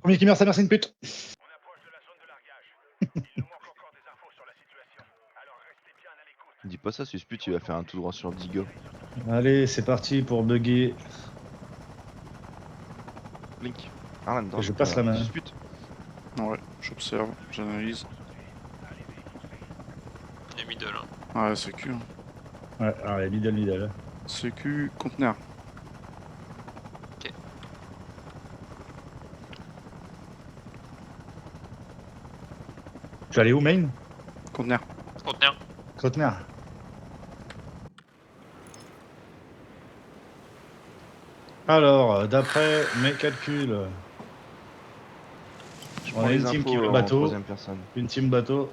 Premier qui meurt, sa mère, c'est une pute. Dis pas ça, Susput, il va faire un tout droit sur Digo. Allez, c'est parti pour bugger. Blink. Arlan, dans Je passe la main. Susput. Ouais, j'observe, j'analyse. Il est middle. Hein. Ouais, sécu. Ouais, allez, middle. Sécu, conteneur. Ok. Tu vas aller où, main? Conteneur. Conteneur. Conteneur. Alors, d'après mes calculs, Je on prends a les une team qui infos va en bateau, troisième personne. une team bateau,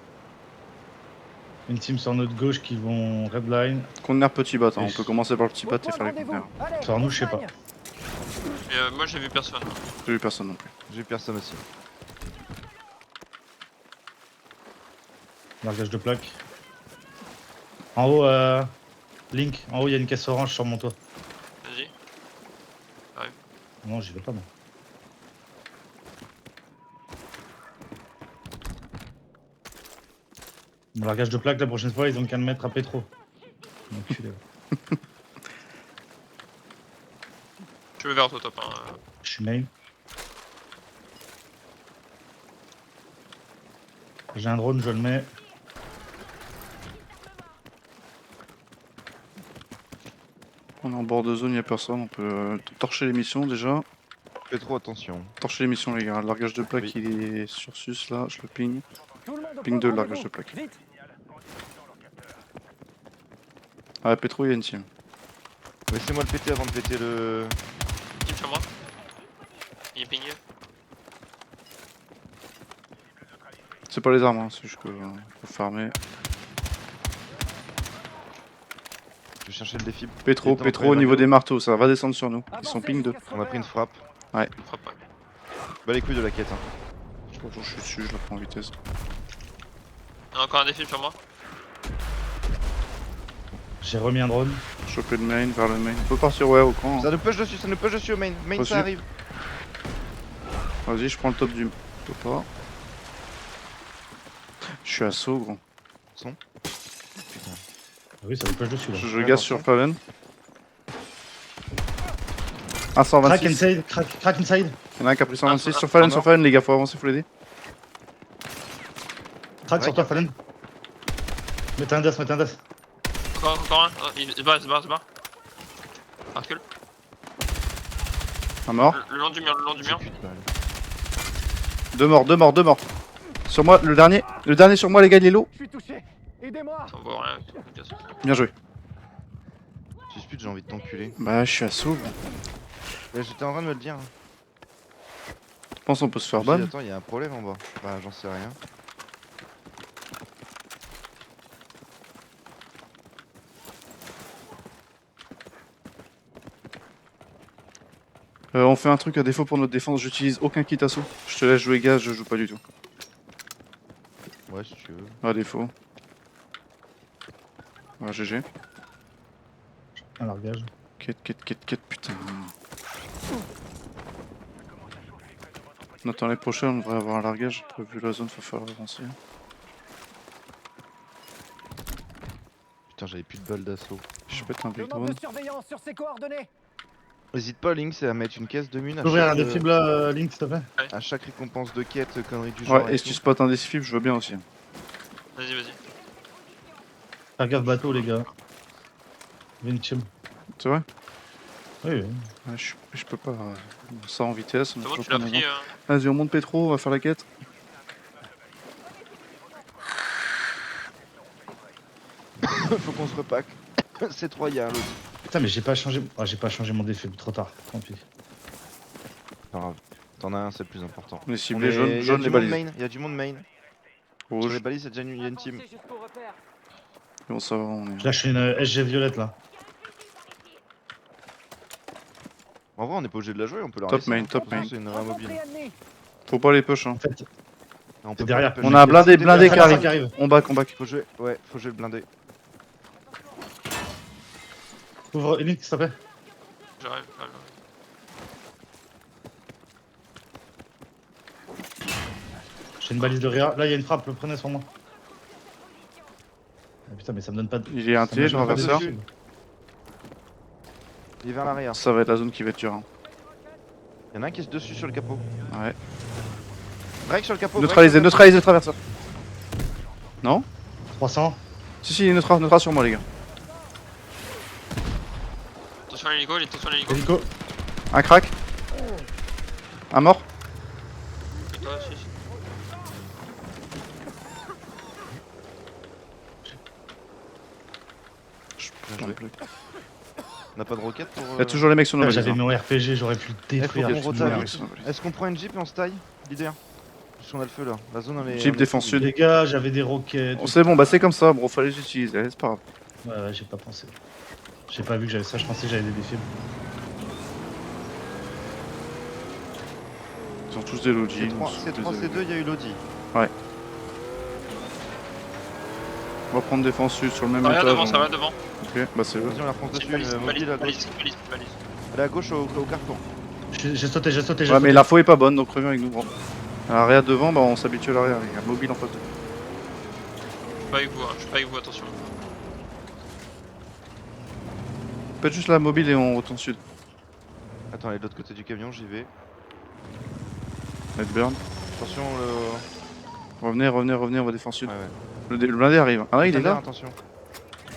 une team sur notre gauche qui vont redline. Conteneur petit bat, hein. Et On peut commencer par le petit bat et faire les conteneurs. Sur nous, je sais pas. Et moi j'ai vu personne. J'ai vu personne non plus. J'ai personne aussi. Largage de plaque. En haut, Link, en haut, il y a une caisse orange sur mon toit. Vas-y. Non, j'y vais pas, moi. Mon largage de plaque, la prochaine fois, ils ont qu'à me mettre à pétro. Enculé. Je vais vers toi, top. Hein. Je suis main. J'ai un drone, je le mets. On est en bord de zone, y'a personne. On peut torcher l'émission déjà. Fais trop attention. Torcher l'émission, les gars. Le largage de plaque, Oui. il est sur sus là. Je le ping. Ping 2, le largage de plaque. Ah, Petro, il y a une team. Laissez-moi le péter avant de péter le. Team sur moi. Il est pingé. C'est pas les armes, hein. C'est juste que faut farmer. Je vais chercher le défi. Petro, Pétant Petro entre au les niveau maillots. des marteaux, ça va descendre sur nous. Ils sont ping 2. On a pris une frappe. Il frappe pas. Bah les couilles de la quête. Hein. Je suis dessus, je la prends en vitesse. Il y a encore un défi sur moi. J'ai remis un drone. Choper le main, vers le main. On peut partir, ouais, au camp. Ça nous push dessus au main. Main Reçu. ça arrive. Vas-y, je prends le top du. Top pas. Je suis assaut, gros. Son. Putain. Ah oui, ça me push dessus là. Je gaz sur Fallen. Ah, Crack 126. inside, crack inside. Il y en a un qui a pris 126. Ah, Sur Fallen, ah, sur Fallen, les gars, faut avancer, faut l'aider. Crack Ouais, sur toi, Fallen. Mettez un das. Encore un. Oh, il se barre. Ah, recule. Un mort. Le long du mur. J'ai plus de balles. Deux morts. Sur moi, le dernier sur moi, les gars, il est low. Je suis touché. Aidez-moi. Ça envoie rien. Bien joué. Susput, j'ai envie de t'enculer. Bah, je suis assaut, gros. Ouais, j'étais en train de me le dire. Je pense qu'on peut se faire Je me suis ban. dit, attends, il y a un problème en bas. Bah j'en sais rien. On fait un truc à défaut pour notre défense, j'utilise aucun kit assaut. Je te laisse jouer gaz, je joue pas du tout. Ouais si tu veux. À défaut. Voilà, GG. Un largage. Quête, putain. On attend les prochains, on devrait avoir un largage. Vu la zone, faut falloir avancer. Putain j'avais plus de balles d'assaut. Je pète un big Demande drone. de surveillance sur ses coordonnées. N'hésite pas Link, c'est à mettre une caisse de mine à Ouvrir un chaque, défibre là, Link, s'il te plaît. à chaque récompense de quête, connerie du genre. Ouais, et si tu spots un décifib, je veux bien aussi. Vas-y. Faire gaffe bateau, les gars. Il y a une team. C'est vrai? Oui. Ouais, je peux pas. Ça en vitesse. on a C'est bon, toujours tu l'as pas pris. maison. Vas-y, on monte Petro, on va faire la quête. Faut qu'on se repack. C'est 3 y'a l'autre. Putain, mais j'ai pas changé mon défibre, trop tard. Tant pis. Pas grave. T'en as un, c'est le plus important. On est On ciblé, est... jaune, y a jaune du les monde balises. main, y a du monde main. Sur Rouge. les balises, y a une team. Bon, ça va, on est. Je lâche une SG violette là. En vrai, on est pas obligé de la jouer, on peut la Top laisser, main, hein. top De toute façon, main. C'est une raie mobile. Faut pas les push, hein. En fait, Ah, on c'est peut derrière. pas On a un blindé Il y a qui un arrive. qui arrive. On back. Faut jouer, ouais, faut jouer le blindé. Ouvre Link, s'il te plaît. J'arrive. J'ai une balise de réa. Là, il y a une frappe, le prenez sur moi. Ah, putain, mais ça me donne pas de. Il est un ça me T, donne pas de renverseur. shield. Il est vers l'arrière. Ça va être la zone qui va être dure. Hein. Y'en a un qui est dessus sur le capot. Ouais. Break sur le capot. Neutralisé, neutralisé le traverseur. Non 300. Si, il est neutra sur moi, les gars. Attention à l'hélico, attention à l'hélico. Hélico. Un crack. Un mort. Et toi aussi. J'en ai joué. plus. On n'a pas de roquette pour. Il y a toujours les mecs sur nos Là, valises. j'avais hein. mon RPG, j'aurais pu le détruire. faut qu'on Toujours les rota mecs sur nos valises. Est-ce qu'on prend une jeep et on se taille Leader. Parce qu'on a le feu là. La zone elle est. Jeep on est défense full. sud. Les gars, j'avais des roquettes. Oh, c'est bon, bah c'est comme ça, bro, fallait les utiliser, allez, c'est pas grave. Ouais, j'ai pas pensé. J'ai pas vu que j'avais ça, je pensais que j'avais des défis. Ils ont tous des logis. C'est 3, c'est 2, il y a eu l'audi. On va prendre défense sud sur le même Ça va étage. devant, ça va devant. Ok, bah c'est eux. Vas-y, on la fonce dessus. Balise, balise, Mobile à gauche. balise, balise, balise. Elle est à gauche au carrefour. J'ai sauté, j'ai sauté, j'ai Ouais, sauté. mais l'info est pas bonne, donc reviens avec nous, bro. À l'arrière devant, bah on s'habitue à l'arrière, les gars. Mobile en face de nous. Je suis pas avec vous, hein, je suis pas avec vous, attention. Faites juste la mobile et on retourne sud. Attends, elle est de l'autre côté du camion, j'y vais. Net burn. Attention, Revenez, on va défense sud. Ouais, ouais. Le blindé arrive. Ah, il est là. Attention.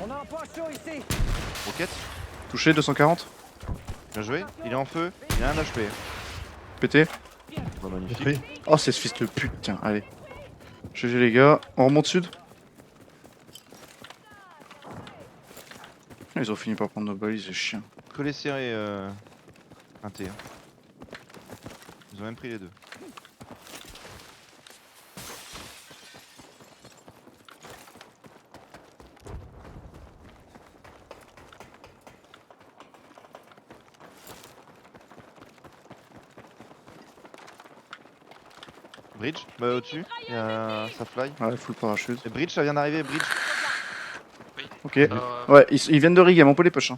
On a un point chaud ici. Roquette. Touché, 240. Bien joué. Il est en feu. Il a un HP. Pété. Bon, magnifique. Détruit. Oh, c'est ce fils de pute, tiens, allez. GG les gars, on remonte sud. Ils ont fini par prendre nos balises, c'est chiant. Collé serré, un T. Hein. Ils ont même pris les deux. Bridge, bah au-dessus, il y a ça fly. Ouais, full parachute. Et Bridge, ça vient d'arriver, Bridge. Ok. Euh, Ouais, ils viennent de rigame, on peut les push. Hein.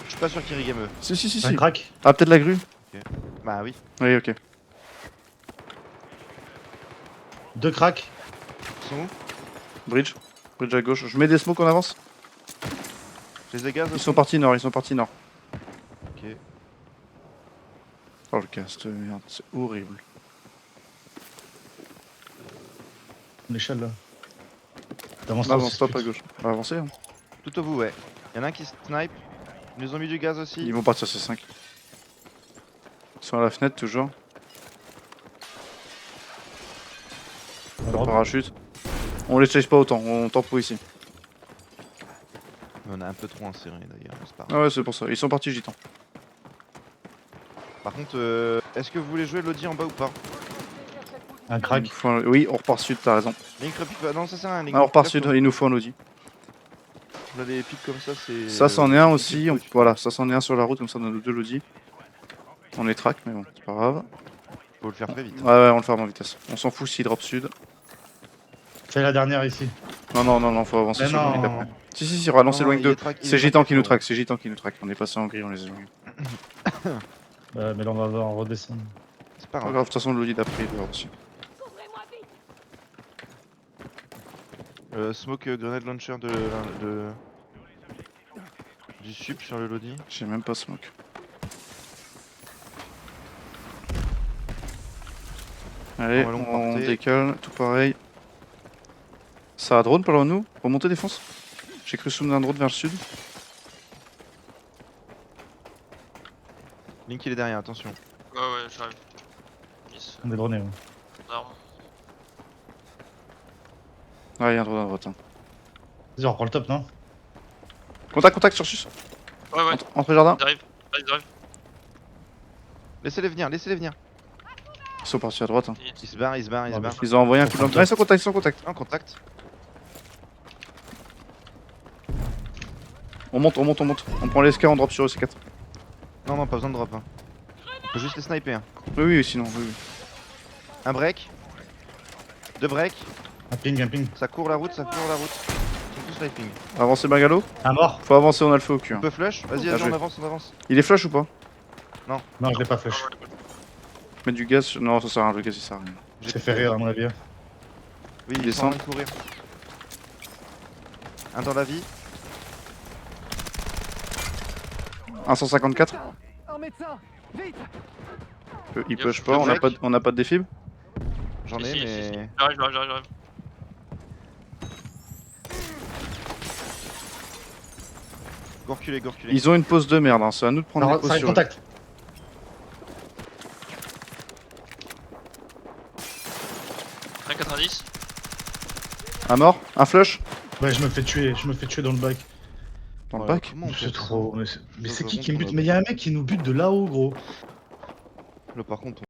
Je suis pas sûr qu'il rigame eux. Si. Un crack. Ah, peut-être la grue. Bah oui. Oui, ok. 2 cracks. Ils sont où? Bridge. Bridge à gauche. Je mets des smokes, on avance. Je les ai gaz Ils aussi. sont partis nord, Ok. Oh le cast, merde, c'est horrible. L'échelle là. D'avance, On avance top à gauche. On va avancer. Hein. Tout au bout, ouais. Y'en a un qui snipe. Ils nous ont mis du gaz aussi. Ils vont partir ces 5. Ils sont à la fenêtre toujours. Parachute. On les chase pas autant, on tempo ici. On a un peu trop inséré d'ailleurs, c'est pas grave. Ah ouais, c'est pour ça. Ils sont partis gitan. Par contre, est-ce que vous voulez jouer l'audi en bas ou pas? Un crack. Oui, on repart sud, t'as raison. Link repique pas. Non, ça sert à rien. Link Ah, on repart repique sud, pas. il nous faut un Audi. Là, les pics comme ça, c'est. Ça, c'en est un aussi. Voilà, ça, c'en est un sur la route, comme ça, on a nos deux Audi. On les traque, mais bon, c'est pas grave. Faut le faire très vite. Ouais, on le ferme en vitesse. On s'en fout s'il drop sud. Fais la dernière ici. Non, faut avancer Mais sur le non. link après. Si, relancez Non, le link il est 2. track- il C'est est Gitan traqué, qui nous quoi. traque, c'est Gitan qui nous traque. On est passé en gris, on les a vus. Mais là, on va voir, on redescend. C'est pas Pas grave. grave, de toute façon, l'Audi d'après, il doit avoir dessus. Smoke grenade launcher du sup sur le Lodi. J'ai même pas smoke. Allez, On va long on porter. décale, tout pareil. Ça a drone pas loin de nous. Remontez, défonce. J'ai cru soulever un drone vers le sud. Link il est derrière, attention. Ouais, j'arrive. Nice. On est droné. Ouais. Arme. Ah, il y a un drone à droite. Hein. Vas-y, on reprend le top, non? Contact sur sus. Ouais, Entre jardin. j'arrive. J'arrive. Laissez-les venir, laissez-les venir. Ils sont partis à droite. Hein. Ils se barrent, ils se barrent, ils se Ah, barrent. Ils ont envoyé un coup de lampe. Ah, ils sont en contact. En contact. On monte. On prend les SK, on drop sur eux, C4. Non, pas besoin de drop. Hein. On peut juste les sniper. Oui, sinon, oui. Un break. Deux breaks. Un ping. Ça court la route, Ils sont tous sniping. Avancez Bungalow. Un mort. Faut avancer, on a le feu au cul. On Hein. peut flush. Vas-y, Bien joué. on avance. Il est flash ou pas? Non, je l'ai pas flash. Mettre du gaz. Non, ça sert à rien, le gaz il sert à rien. J'ai C'est fait rire à mon avis. Oui, Il ils sont en descend. train de courir. Un dans la vie. 154. Un médecin! Vite! Il Yo, push pas, je on a pas de défib. J'en ai, Si, si, mais. si, si. J'arrive. Go reculer, go reculer. Ils ont une pause de merde, hein. C'est à nous de prendre les Ça pauses va sur eux. contact. Un 90. Un mort. Un flush. Ouais, je me fais tuer dans le bac. Dans le Ouais, bac. comment on C'est fait trop. Mais Ça, c'est par qui contre, me on bute? a- Mais y'a un mec qui nous bute de là-haut, gros. Là, par contre,